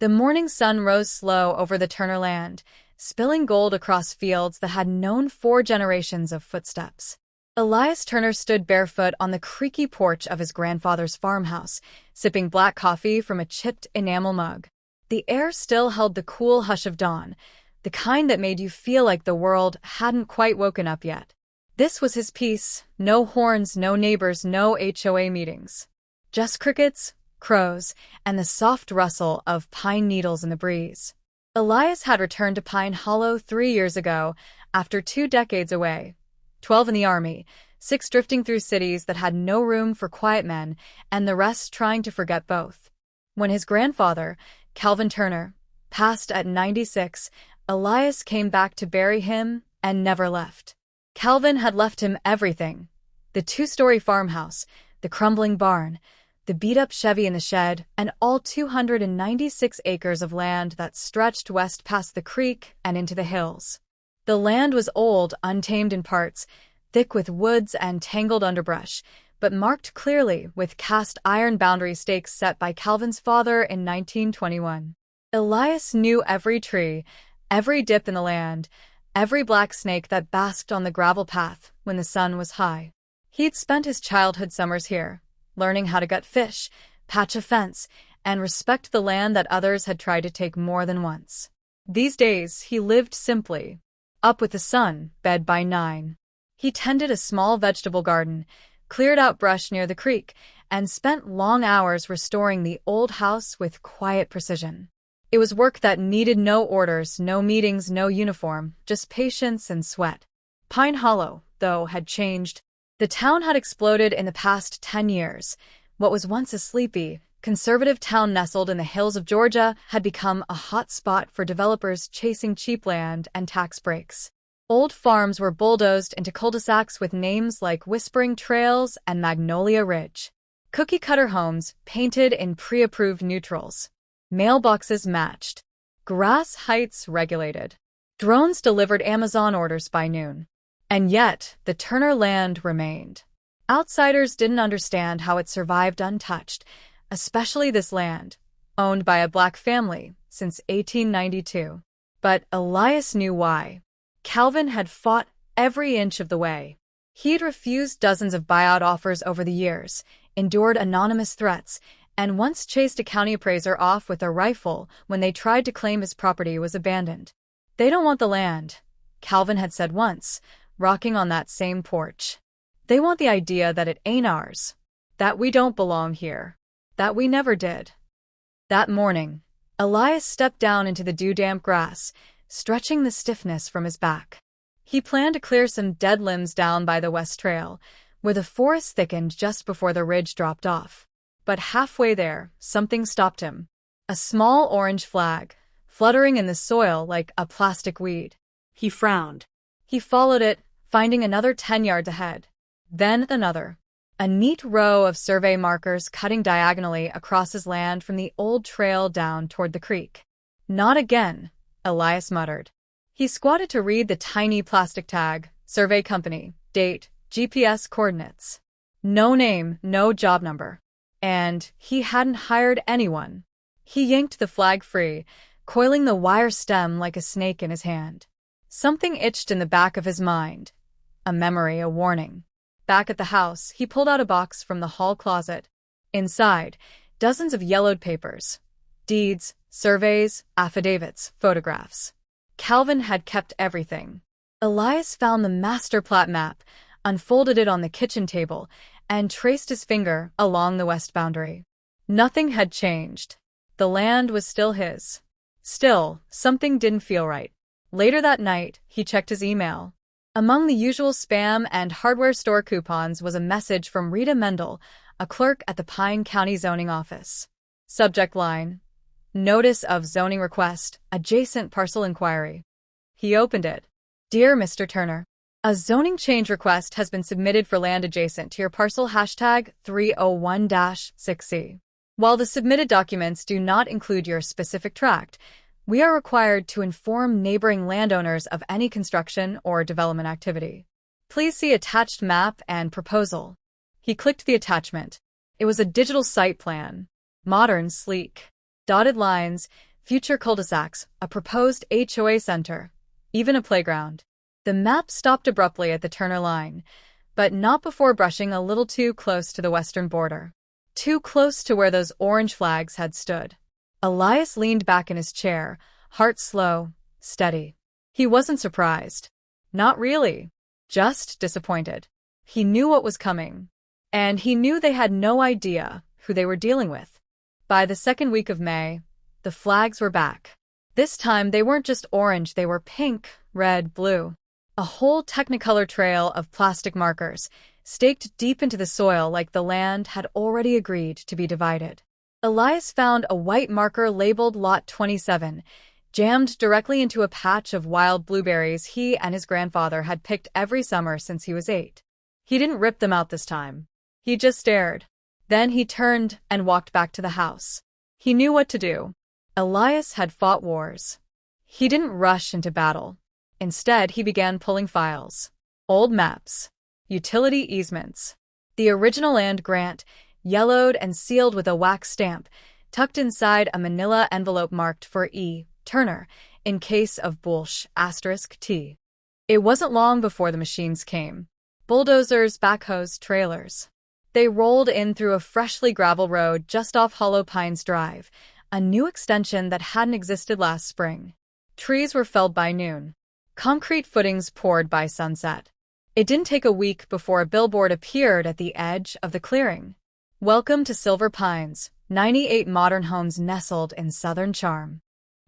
The morning sun rose slow over the Turner land, spilling gold across fields that had known 4 generations of footsteps. Elias Turner stood barefoot on the creaky porch of his grandfather's farmhouse, sipping black coffee from a chipped enamel mug. The air still held the cool hush of dawn, the kind that made you feel like the world hadn't quite woken up yet. This was his peace: no horns, no neighbors, no HOA meetings. Just crickets, crows, and the soft rustle of pine needles in the breeze. Elias had returned to Pine Hollow 3 years ago, after 2 decades away. 12 in the army, 6 drifting through cities that had no room for quiet men, and the rest trying to forget both. When his grandfather, Calvin Turner, passed at 96, Elias came back to bury him and never left. Calvin had left him everything: the 2-story farmhouse, the crumbling barn, the beat-up Chevy in the shed, and all 296 acres of land that stretched west past the creek and into the hills. The land was old, untamed in parts, thick with woods and tangled underbrush, but marked clearly with cast iron boundary stakes set by Calvin's father in 1921. Elias knew every tree, every dip in the land, every black snake that basked on the gravel path when the sun was high. He'd spent his childhood summers here, learning how to gut fish, patch a fence, and respect the land that others had tried to take more than once. These days, he lived simply. Up with the sun, bed by 9. He tended a small vegetable garden, cleared out brush near the creek, and spent long hours restoring the old house with quiet precision. It was work that needed no orders, no meetings, no uniform, just patience and sweat. Pine Hollow, though, had changed. The town had exploded in the past 10 years. What was once a sleepy, conservative town nestled in the hills of Georgia had become a hot spot for developers chasing cheap land and tax breaks. Old farms were bulldozed into cul-de-sacs with names like Whispering Trails and Magnolia Ridge. Cookie-cutter homes painted in pre-approved neutrals. Mailboxes matched. Grass heights regulated. Drones delivered Amazon orders by noon. And yet, the Turner land remained. Outsiders didn't understand how it survived untouched, especially this land, owned by a black family since 1892. But Elias knew why. Calvin had fought every inch of the way. He'd refused dozens of buyout offers over the years, endured anonymous threats, and once chased a county appraiser off with a rifle when they tried to claim his property was abandoned. "They don't want the land," Calvin had said once, rocking on that same porch. "They want the idea that it ain't ours, that we don't belong here, that we never did." That morning, Elias stepped down into the dew-damp grass, stretching the stiffness from his back. He planned to clear some dead limbs down by the West Trail, where the forest thickened just before the ridge dropped off. But halfway there, something stopped him. A small orange flag, fluttering in the soil like a plastic weed. He frowned. He followed it, finding another 10 yards ahead. Then another. A neat row of survey markers cutting diagonally across his land from the old trail down toward the creek. "Not again," Elias muttered. He squatted to read the tiny plastic tag: survey company, date, GPS coordinates. No name, no job number. And he hadn't hired anyone. He yanked the flag free, coiling the wire stem like a snake in his hand. Something itched in the back of his mind. A memory, a warning. Back at the house, he pulled out a box from the hall closet. Inside, dozens of yellowed papers. Deeds, surveys, affidavits, photographs. Calvin had kept everything. Elias found the master plat map, unfolded it on the kitchen table, and traced his finger along the west boundary. Nothing had changed. The land was still his. Still, something didn't feel right. Later that night, he checked his email. Among the usual spam and hardware store coupons was a message from Rita Mendel, a clerk at the Pine County Zoning Office. Subject line: Notice of zoning request, adjacent parcel inquiry. He opened it. "Dear Mr. Turner, a zoning change request has been submitted for land adjacent to your parcel #301-6C. While the submitted documents do not include your specific tract, we are required to inform neighboring landowners of any construction or development activity. Please see attached map and proposal." He clicked the attachment. It was a digital site plan. Modern, sleek. Dotted lines, future cul-de-sacs, a proposed HOA center, even a playground. The map stopped abruptly at the Turner line, but not before brushing a little too close to the western border. Too close to where those orange flags had stood. Elias leaned back in his chair, heart slow, steady. He wasn't surprised. Not really. Just disappointed. He knew what was coming. And he knew they had no idea who they were dealing with. By the second week of May, the flags were back. This time they weren't just orange, they were pink, red, blue. A whole Technicolor trail of plastic markers, staked deep into the soil like the land had already agreed to be divided. Elias found a white marker labeled Lot 27, jammed directly into a patch of wild blueberries he and his grandfather had picked every summer since he was 8. He didn't rip them out this time. He just stared. Then he turned and walked back to the house. He knew what to do. Elias had fought wars. He didn't rush into battle. Instead, he began pulling files. Old maps. Utility easements. The original land grant, yellowed and sealed with a wax stamp, tucked inside a manila envelope marked for E. Turner, in case of *T. It wasn't long before the machines came. Bulldozers, backhoes, trailers. They rolled in through a freshly gravel road just off Hollow Pines Drive, a new extension that hadn't existed last spring. Trees were felled by noon. Concrete footings poured by sunset. It didn't take a week before a billboard appeared at the edge of the clearing. Welcome to Silver Pines, 98 modern homes nestled in southern charm.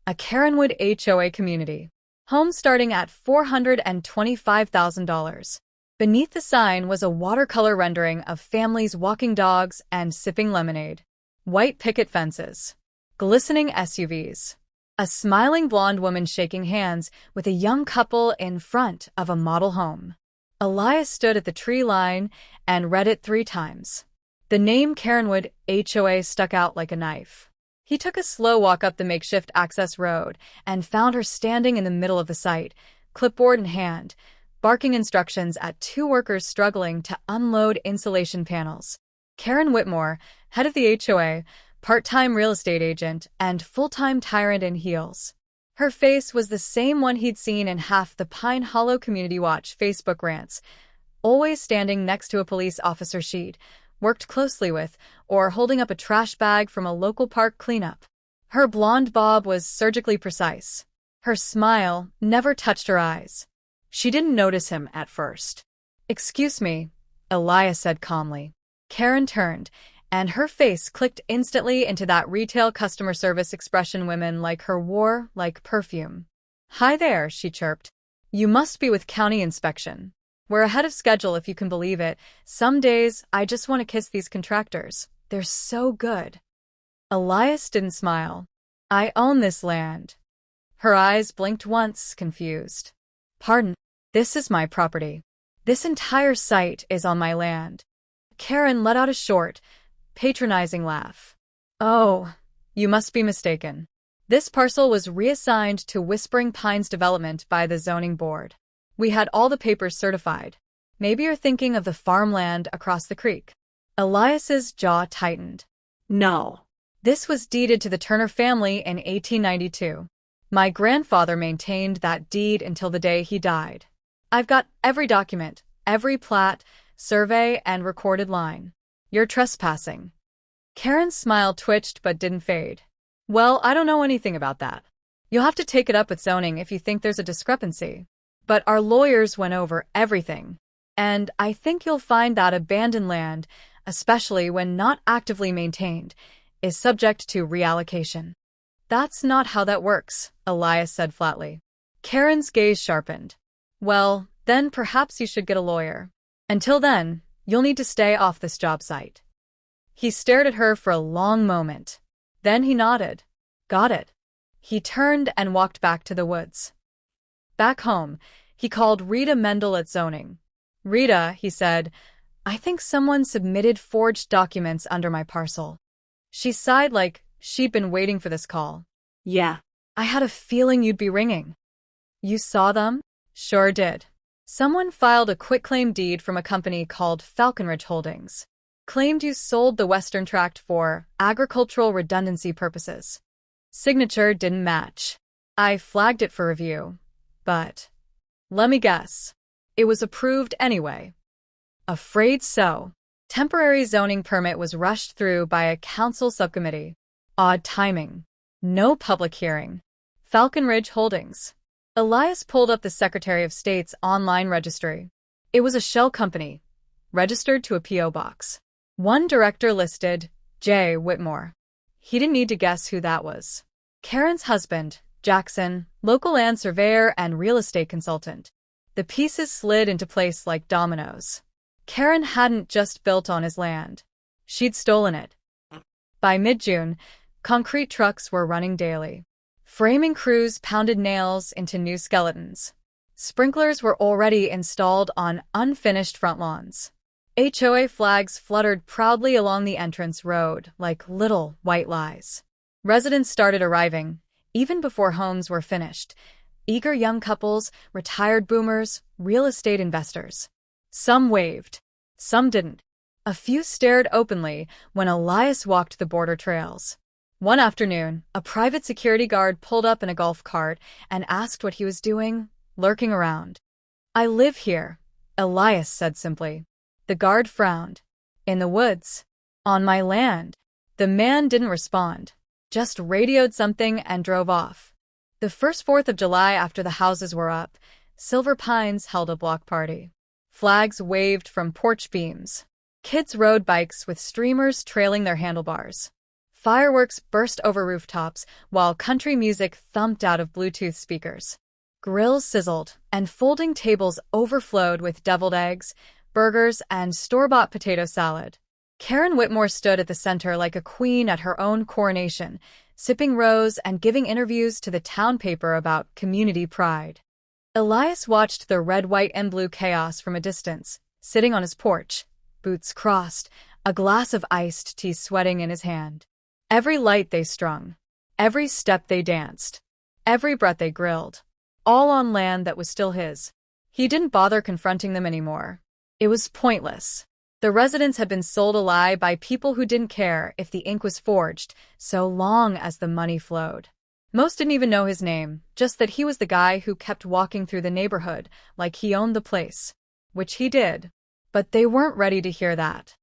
A Caronwood HOA community. Homes starting at $425,000. Beneath the sign was a watercolor rendering of families walking dogs and sipping lemonade. White picket fences. Glistening SUVs. A smiling blonde woman shaking hands with a young couple in front of a model home. Elias stood at the tree line and read it 3 times. The name Caronwood HOA stuck out like a knife. He took a slow walk up the makeshift access road and found her standing in the middle of the site, clipboard in hand, barking instructions at 2 workers struggling to unload insulation panels. Karen Whitmore, head of the HOA, part-time real estate agent, and full-time tyrant in heels. Her face was the same one he'd seen in half the Pine Hollow Community Watch Facebook rants, always standing next to a police officer she'd worked closely with, or holding up a trash bag from a local park cleanup. Her blonde bob was surgically precise. Her smile never touched her eyes. She didn't notice him at first. "Excuse me," Elias said calmly. Karen turned, and her face clicked instantly into that retail customer service expression women like her wore like perfume. "Hi there," she chirped. "You must be with county inspection. We're ahead of schedule if you can believe it. Some days, I just want to kiss these contractors. They're so good." Elias didn't smile. "I own this land." Her eyes blinked once, confused. "Pardon? This is my property. This entire site is on my land." Karen let out a short, patronizing laugh. "Oh, you must be mistaken. This parcel was reassigned to Whispering Pines Development by the zoning board. We had all the papers certified. Maybe you're thinking of the farmland across the creek." Elias's jaw tightened. "No. This was deeded to the Turner family in 1892. My grandfather maintained that deed until the day he died. I've got every document, every plat, survey, and recorded line. You're trespassing." Karen's smile twitched but didn't fade. "Well, I don't know anything about that. You'll have to take it up with zoning if you think there's a discrepancy. But our lawyers went over everything. And I think you'll find that abandoned land, especially when not actively maintained, is subject to reallocation." "That's not how that works," Elias said flatly. Karen's gaze sharpened. "Well, then perhaps you should get a lawyer. Until then, you'll need to stay off this job site." He stared at her for a long moment. Then he nodded. "Got it." He turned and walked back to the woods. Back home, he called Rita Mendel at zoning. "Rita," he said, "I think someone submitted forged documents under my parcel." She sighed like she'd been waiting for this call. "Yeah. I had a feeling you'd be ringing." "You saw them?" "Sure did. Someone filed a quitclaim deed from a company called Falconridge Holdings. Claimed you sold the Western Tract for agricultural redundancy purposes." Signature didn't match. I flagged it for review, but let me guess. It was approved anyway. Afraid so. Temporary zoning permit was rushed through by a council subcommittee. Odd timing. No public hearing. Falcon Ridge Holdings. Elias pulled up the Secretary of State's online registry. It was a shell company, registered to a P.O. box. One director listed, J. Whitmore. He didn't need to guess who that was. Karen's husband, Jackson, local land surveyor and real estate consultant. The pieces slid into place like dominoes. Karen hadn't just built on his land. She'd stolen it. By mid-June, concrete trucks were running daily. Framing crews pounded nails into new skeletons. Sprinklers were already installed on unfinished front lawns. HOA flags fluttered proudly along the entrance road like little white lies. Residents started arriving, even before homes were finished. Eager young couples, retired boomers, real estate investors. Some waved. Some didn't. A few stared openly when Elias walked the border trails. One afternoon, a private security guard pulled up in a golf cart and asked what he was doing, lurking around. "I live here," Elias said simply. The guard frowned. "In the woods. On my land." The man didn't respond, just radioed something and drove off. The first 4th of July after the houses were up, Silver Pines held a block party. Flags waved from porch beams. Kids rode bikes with streamers trailing their handlebars. Fireworks burst over rooftops while country music thumped out of Bluetooth speakers. Grills sizzled, and folding tables overflowed with deviled eggs, burgers, and store-bought potato salad. Karen Whitmore stood at the center like a queen at her own coronation, sipping rose and giving interviews to the town paper about community pride. Elias watched the red, white, and blue chaos from a distance, sitting on his porch, boots crossed, a glass of iced tea sweating in his hand. Every light they strung, every step they danced, every breath they grilled, all on land that was still his. He didn't bother confronting them anymore. It was pointless. The residents had been sold a lie by people who didn't care if the ink was forged, so long as the money flowed. Most didn't even know his name, just that he was the guy who kept walking through the neighborhood like he owned the place. Which he did. But they weren't ready to hear that.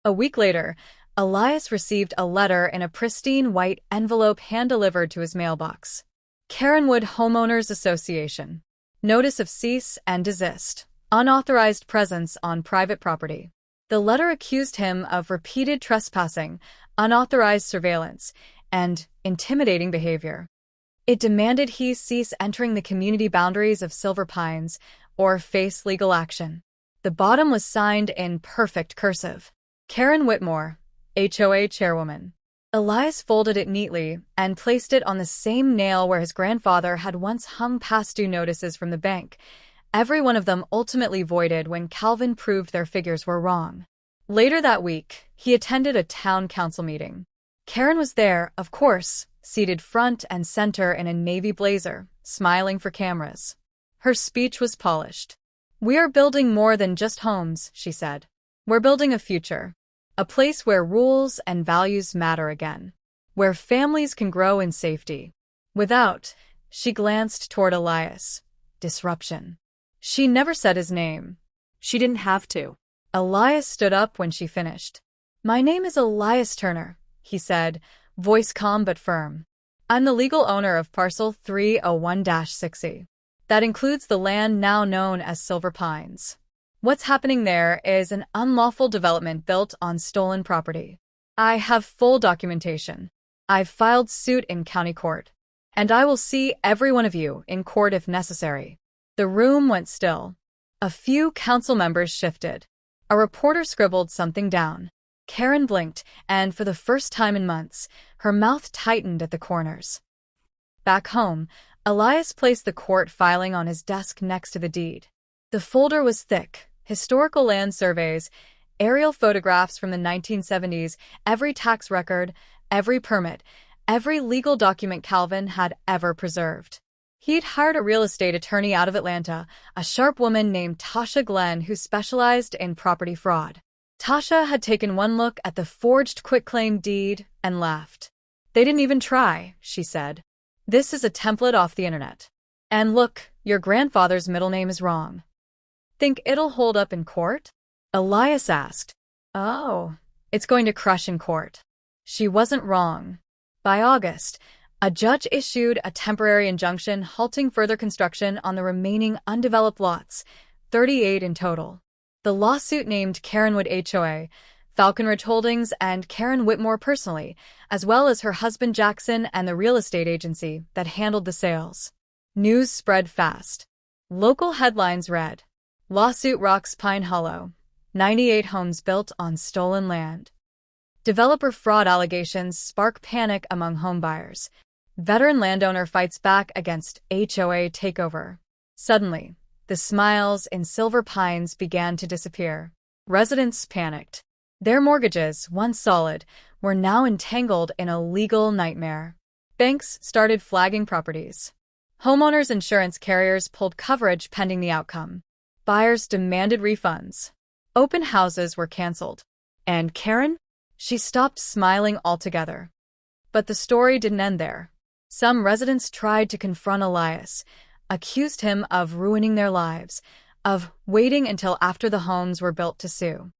A week later, Elias received a letter in a pristine white envelope hand-delivered to his mailbox. Karenwood Homeowners Association. Notice of cease and desist. Unauthorized presence on private property. The letter accused him of repeated trespassing, unauthorized surveillance, and intimidating behavior. It demanded he cease entering the community boundaries of Silver Pines or face legal action. The bottom was signed in perfect cursive. Karen Whitmore, HOA chairwoman. Elias folded it neatly and placed it on the same nail where his grandfather had once hung past due notices from the bank, every one of them ultimately voided when Calvin proved their figures were wrong. Later that week, he attended a town council meeting. Karen was there, of course, seated front and center in a navy blazer, smiling for cameras. Her speech was polished. "We are building more than just homes," she said. "We're building a future. A place where rules and values matter again. Where families can grow in safety. Without," she glanced toward Elias, "disruption." She never said his name. She didn't have to. Elias stood up when she finished. "My name is Elias Turner," he said, voice calm but firm. "I'm the legal owner of parcel 301-6E. That includes the land now known as Silver Pines. What's happening there is an unlawful development built on stolen property. I have full documentation. I've filed suit in county court. And I will see every one of you in court if necessary." The room went still. A few council members shifted. A reporter scribbled something down. Karen blinked, and for the first time in months, her mouth tightened at the corners. Back home, Elias placed the court filing on his desk next to the deed. The folder was thick. Historical land surveys, aerial photographs from the 1970s, every tax record, every permit, every legal document Calvin had ever preserved. He'd hired a real estate attorney out of Atlanta, a sharp woman named Tasha Glenn who specialized in property fraud. Tasha had taken one look at the forged quitclaim deed and laughed. They didn't even try, she said. This is a template off the internet. And look, your grandfather's middle name is wrong. Think it'll hold up in court? Elias asked. Oh, it's going to crush in court. She wasn't wrong. By August, a judge issued a temporary injunction halting further construction on the remaining undeveloped lots, 38 in total. The lawsuit named Karenwood HOA, Falconridge Holdings, and Karen Whitmore personally, as well as her husband Jackson and the real estate agency that handled the sales. News spread fast. Local headlines read, "Lawsuit rocks Pine Hollow. 98 homes built on stolen land." Developer fraud allegations spark panic among homebuyers. Veteran landowner fights back against HOA takeover. Suddenly, the smiles in Silver Pines began to disappear. Residents panicked. Their mortgages, once solid, were now entangled in a legal nightmare. Banks started flagging properties. Homeowners' insurance carriers pulled coverage pending the outcome. Buyers demanded refunds. Open houses were canceled. And Karen? She stopped smiling altogether. But the story didn't end there. Some residents tried to confront Elias, accused him of ruining their lives, of waiting until after the homes were built to sue.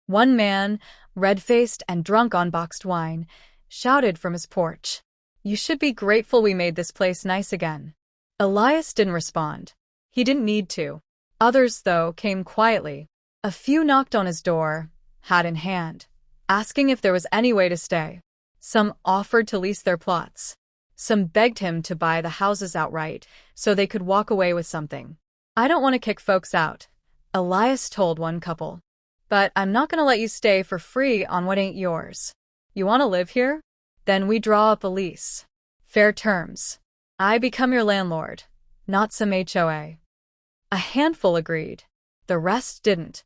One man, red-faced and drunk on boxed wine, shouted from his porch, "You should be grateful we made this place nice again." Elias didn't respond. He didn't need to. Others, though, came quietly. A few knocked on his door, hat in hand, asking if there was any way to stay. Some offered to lease their plots. Some begged him to buy the houses outright so they could walk away with something. "I don't want to kick folks out," Elias told one couple. "But I'm not going to let you stay for free on what ain't yours. You want to live here? Then we draw up a lease. Fair terms. I become your landlord, not some HOA." A handful agreed. The rest didn't.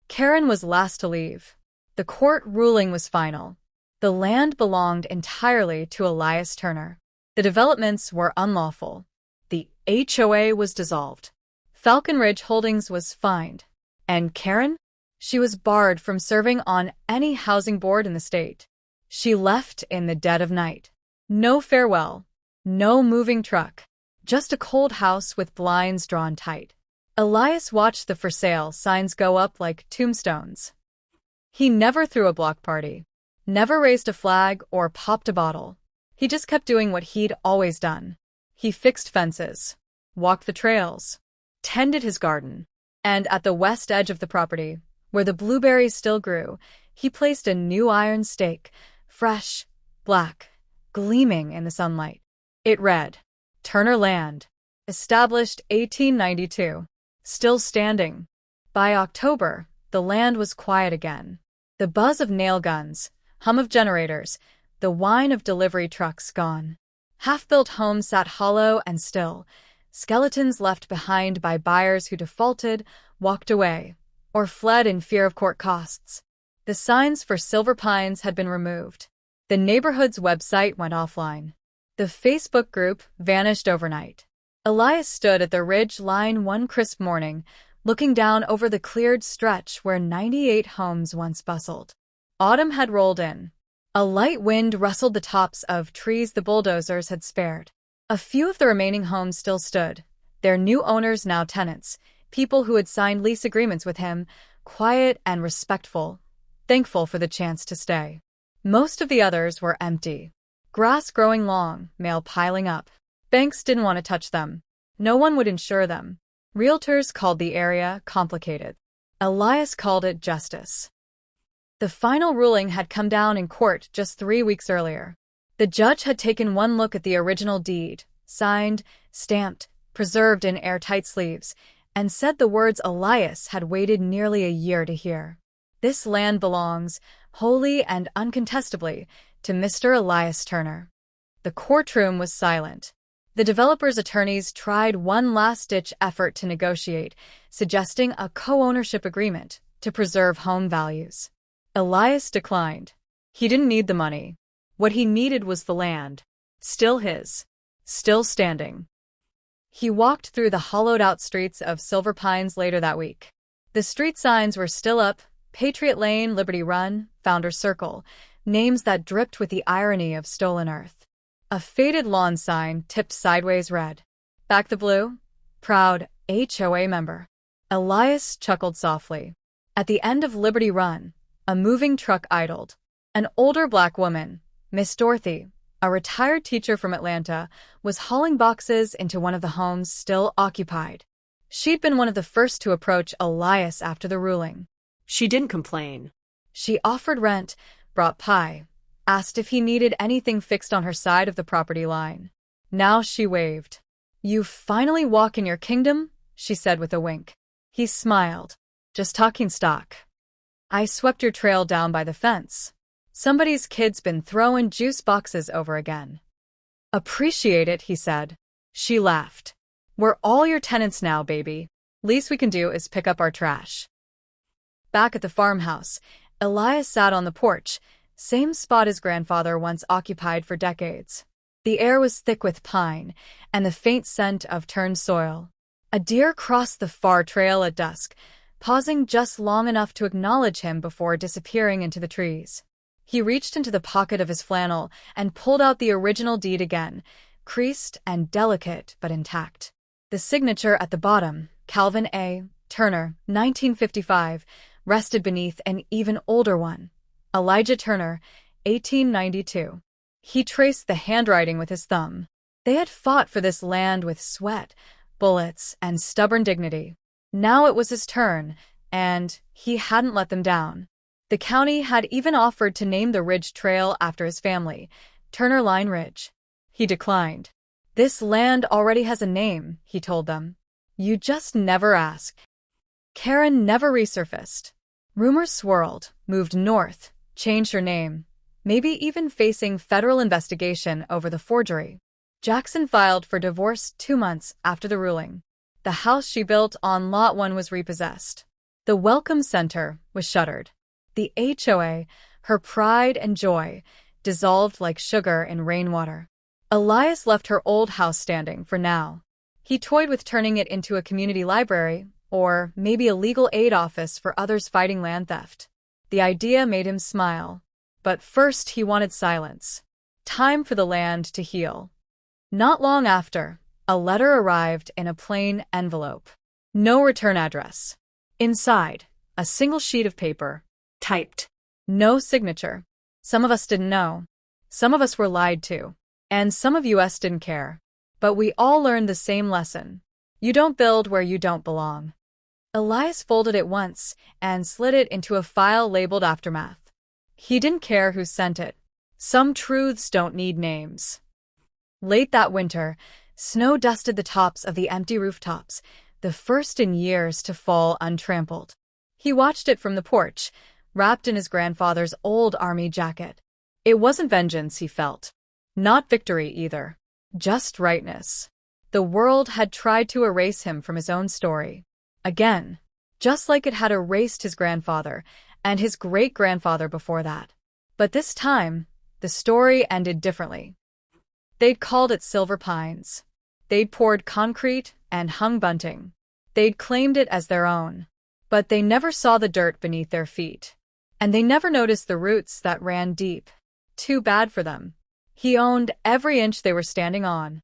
Karen was last to leave. The court ruling was final. The land belonged entirely to Elias Turner. The developments were unlawful. The HOA was dissolved. Falconridge Holdings was fined. And Karen? She was barred from serving on any housing board in the state. She left in the dead of night. No farewell. No moving truck. Just a cold house with blinds drawn tight. Elias watched the for sale signs go up like tombstones. He never threw a block party. Never raised a flag or popped a bottle. He just kept doing what he'd always done. He fixed fences, walked the trails, tended his garden, and at the west edge of the property, where the blueberries still grew, he placed a new iron stake, fresh, black, gleaming in the sunlight. It read, "Turner Land, established 1892, still standing." By October, the land was quiet again. The buzz of nail guns, hum of generators, the whine of delivery trucks gone. Half-built homes sat hollow and still, skeletons left behind by buyers who defaulted, walked away, or fled in fear of court costs. The signs for Silver Pines had been removed. The neighborhood's website went offline. The Facebook group vanished overnight. Elias stood at the ridge line one crisp morning, looking down over the cleared stretch where 98 homes once bustled. Autumn had rolled in. A light wind rustled the tops of trees the bulldozers had spared. A few of the remaining homes still stood, their new owners now tenants, people who had signed lease agreements with him, quiet and respectful, thankful for the chance to stay. Most of the others were empty. Grass growing long, mail piling up. Banks didn't want to touch them. No one would insure them. Realtors called the area complicated. Elias called it justice. The final ruling had come down in court just 3 weeks earlier. The judge had taken one look at the original deed, signed, stamped, preserved in airtight sleeves, and said the words Elias had waited nearly a year to hear. This land belongs, wholly and uncontestably, to Mr. Elias Turner. The courtroom was silent. The developer's attorneys tried one last-ditch effort to negotiate, suggesting a co-ownership agreement to preserve home values. Elias declined. He didn't need the money. What he needed was the land. Still his. Still standing. He walked through the hollowed-out streets of Silver Pines later that week. The street signs were still up: Patriot Lane, Liberty Run, Founders Circle, names that dripped with the irony of stolen earth. A faded lawn sign tipped sideways read, "Back the Blue? Proud HOA member." Elias chuckled softly. At the end of Liberty Run, a moving truck idled. An older black woman, Miss Dorothy, a retired teacher from Atlanta, was hauling boxes into one of the homes still occupied. She'd been one of the first to approach Elias after the ruling. She didn't complain. She offered rent, brought pie, asked if he needed anything fixed on her side of the property line. Now she waved. "You finally walk in your kingdom," she said with a wink. He smiled. "Just talking stock. I swept your trail down by the fence. Somebody's kid's been throwing juice boxes over again." "Appreciate it," he said. She laughed. "We're all your tenants now, baby. Least we can do is pick up our trash." Back at the farmhouse, Elias sat on the porch, same spot his grandfather once occupied for decades. The air was thick with pine and the faint scent of turned soil. A deer crossed the far trail at dusk, pausing just long enough to acknowledge him before disappearing into the trees. He reached into the pocket of his flannel and pulled out the original deed again, creased and delicate but intact. The signature at the bottom, Calvin A. Turner, 1955, rested beneath an even older one, Elijah Turner, 1892. He traced the handwriting with his thumb. They had fought for this land with sweat, bullets, and stubborn dignity. Now it was his turn, and he hadn't let them down. The county had even offered to name the Ridge Trail after his family, Turner Line Ridge. He declined. "This land already has a name," he told them. "You just never ask." Karen never resurfaced. Rumors swirled, moved north, changed her name, maybe even facing federal investigation over the forgery. Jackson filed for divorce 2 months after the ruling. The house she built on Lot 1 was repossessed. The Welcome Center was shuttered. The HOA, her pride and joy, dissolved like sugar in rainwater. Elias left her old house standing for now. He toyed with turning it into a community library, or maybe a legal aid office for others fighting land theft. The idea made him smile. But first he wanted silence. Time for the land to heal. Not long after, a letter arrived in a plain envelope. No return address. Inside, a single sheet of paper. Typed. No signature. Some of us didn't know. Some of us were lied to. And some of us didn't care. But we all learned the same lesson. You don't build where you don't belong. Elias folded it once and slid it into a file labeled Aftermath. He didn't care who sent it. Some truths don't need names. Late that winter, snow dusted the tops of the empty rooftops, the first in years to fall untrampled. He watched it from the porch, wrapped in his grandfather's old army jacket. It wasn't vengeance he felt. Not victory either. Just rightness. The world had tried to erase him from his own story. Again. Just like it had erased his grandfather and his great-grandfather before that. But this time, the story ended differently. They'd called it Silver Pines. They'd poured concrete and hung bunting. They'd claimed it as their own. But they never saw the dirt beneath their feet. And they never noticed the roots that ran deep. Too bad for them. He owned every inch they were standing on.